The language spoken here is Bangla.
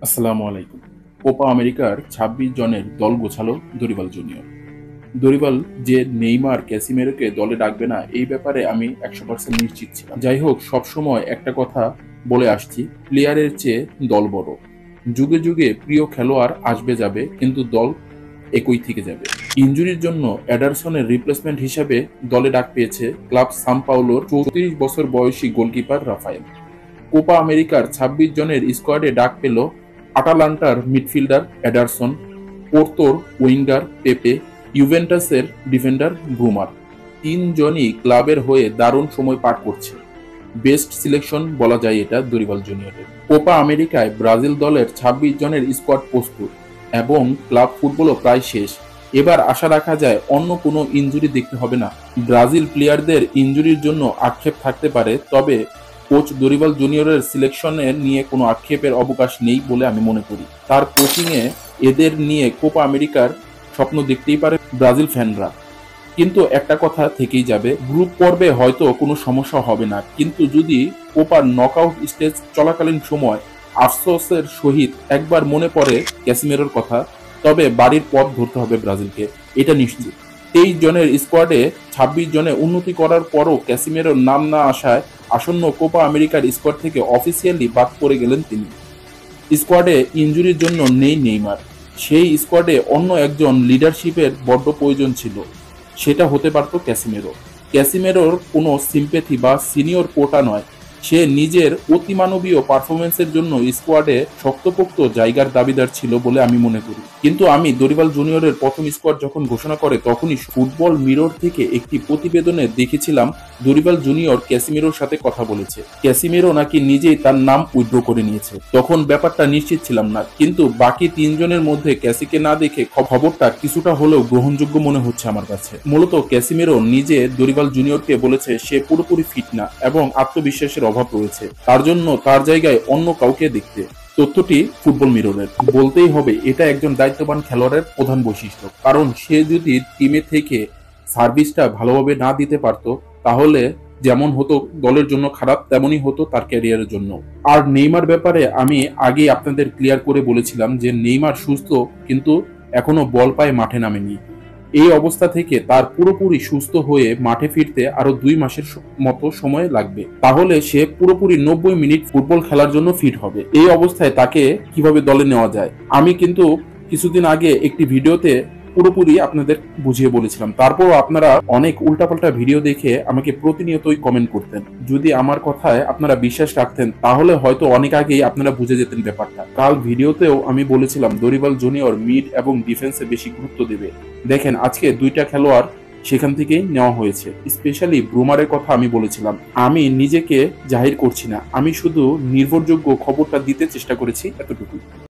আসসালামু আলাইকুম। কোপা আমেরিকার ২৬ জনের দল গোছালো দরিবাল জুনিয়র। দরিবাল যে নেইমার, ক্যাসিমেরোকে দলে ডাকবে না এই ব্যাপারে আমি ১০০% নিশ্চিত ছিলাম। যাই হোক, সবসময় একটা কথা বলে আসছি, প্লেয়ারের চেয়ে দল বড়। যুগে যুগে প্রিয় খেলোয়াড় আসবে যাবে, কিন্তু দল একই থেকে যাবে। ইনজুরির জন্য এডারসনের রিপ্লেসমেন্ট হিসেবে দলে ডাক পেয়েছে ক্লাব সান পাওলোর ৩৪ বছর বয়সী গোলকিপার রাফায়েল। কোপা আমেরিকার ২৬ জনের স্কোয়াডে ডাক পেল আটালান্টার মিডফিল্ডার এডারসন, পোর্তোর উইঙ্গার পেপে, ইউভেন্টাসের ডিফেন্ডার ব্রুমার। তিনজনই ক্লাবের হয়ে দারুণ সময় পার করছে। বেস্ট সিলেকশন বলা যায় এটা দরিবাল জুনিয়রের। কোপা আমেরিকায় ব্রাজিল দলের ২৬ জনের স্কোয়াড প্রস্তুত এবং ক্লাব ফুটবলও প্রায় শেষ। এবার আশা রাখা যায় অন্য কোনো ইনজুরি দেখতে হবে না। ব্রাজিল প্লেয়ারদের ইনজুরির জন্য আক্ষেপ থাকতে পারে, তবে কোচ দরিবাল জুনিয়রের সিলেকশনে নিয়ে কোনো আক্ষেপের অবকাশ নেই বলে আমি মনে করি। তার কোচিংয়ে এদের নিয়ে কোপা আমেরিকার স্বপ্ন দেখতেই পারে ব্রাজিল ফ্যানরা। কিন্তু একটা কথা থেকেই যাবে, গ্রুপ পর্বে হয়তো কোনো সমস্যা হবে না, কিন্তু যদি কোপার নকআউট স্টেজ চলাকালীন সময় আফসোসের সহিত একবার মনে পড়ে ক্যাসিমেরোর কথা, তবে বাড়ির পথ ধরতে হবে ব্রাজিলকে, এটা নিশ্চিত। ২৩ জনের স্কোয়াডে ২৬ জনে উন্নতি করার পরও ক্যাসিমেরোর নাম না আসায় আসন্ন কোপা আমেরিকার স্কোয়াড থেকে অফিসিয়ালি বাদ পড়ে গেলেন তিনি। স্কোয়াডে ইনজুরির জন্য নেই নেইমার। সেই স্কোয়াডে অন্য একজন লিডারশিপের বড্ড প্রয়োজন ছিল, সেটা হতে পারত ক্যাসিমেরো। ক্যাসিমেরোর কোনো সিম্প্যাথি বা সিনিয়র কোটা নয়, সে নিজের অতিমানবীয় পারফরমেন্সের জন্য স্কোয়াডে শক্তপোক্ত জায়গার দাবিদার ছিল বলে আমি মনে করি। কিন্তু আমি দরিবাল জুনিয়রের প্রথম স্কোয়াড যখন ঘোষণা করে তখনই ফুটবল মিরর থেকে একটি প্রতিবেদনে দেখেছিলাম দরিবাল জুনিয়র ক্যাসিমেরোর সাথে কথা বলেছে। ক্যাসিমেরো নাকি নিজেই তার নাম উইথড্র করে নিয়েছে। তখন ব্যাপারটা নিশ্চিত ছিলাম না, কিন্তু বাকি তিনজনের মধ্যে ক্যাসিকে না দেখে খবরটা কিছুটা হলেও গ্রহণযোগ্য মনে হচ্ছে আমার কাছে। মূলত ক্যাসিমেরো নিজে দরিবাল জুনিয়রকে বলেছে সে পুরোপুরি ফিট না এবং আত্মবিশ্বাসের অভাব রয়েছে, তার জন্য তার জায়গায় অন্য কাউকে দেখতে। তথ্যটি ফুটবল মিররের। বলতেই হবে এটা একজন দায়িত্ববান খেলোয়াড়ের প্রধান বৈশিষ্ট্য, কারণ সে যদি টিমে থেকে সার্ভিসটা ভালোভাবে না দিতে পারতো তাহলে যেমন হতো দলের জন্য খারাপ, তেমনই হতো তার ক্যারিয়ারের জন্য। আর নেইমার ব্যাপারে আমি আগে আপনাদের ক্লিয়ার করে বলেছিলাম যে নেইমার সুস্থ, কিন্তু এখনো বল পায়ে মাঠে নামেনি। এই অবস্থা থেকে তার পুরোপুরি সুস্থ হয়ে মাঠে ফিরতে আরো ২ মাসের মতো সময় লাগবে, তাহলে সে পুরোপুরি ৯০ মিনিট ফুটবল খেলার জন্য ফিট হবে। এই অবস্থায় তাকে কিভাবে দলে নেওয়া যায় আমি কিন্তু কিছুদিন আগে একটি ভিডিওতে পুরোপুরি আপনাদের বুঝিয়ে বলেছিলাম। তারপরও আপনারা অনেক উল্টাপাল্টা ভিডিও দেখে আমাকে প্রতিনিয়তই কমেন্ট করতেন। যদি আমার কথায় আপনারা বিশ্বাস রাখতেন তাহলে হয়তো অনেক আগেই আপনারা বুঝে যেতেন ব্যাপারটা। কাল ভিডিওতেও আমি বলেছিলাম দরিবাল জুনিয়র মিড এবং ডিফেন্সে বেশি গুরুত্ব দেবে। দেখেন আজকে ২টা খেলোয়াড় সেখান থেকেই নেওয়া হয়েছে। স্পেশালি ব্রুমারের কথা আমি বলেছিলাম। আমি নিজেকে জাহির করছি না, আমি শুধু নির্ভরযোগ্য খবরটা দিতে চেষ্টা করেছি, এতটুকু।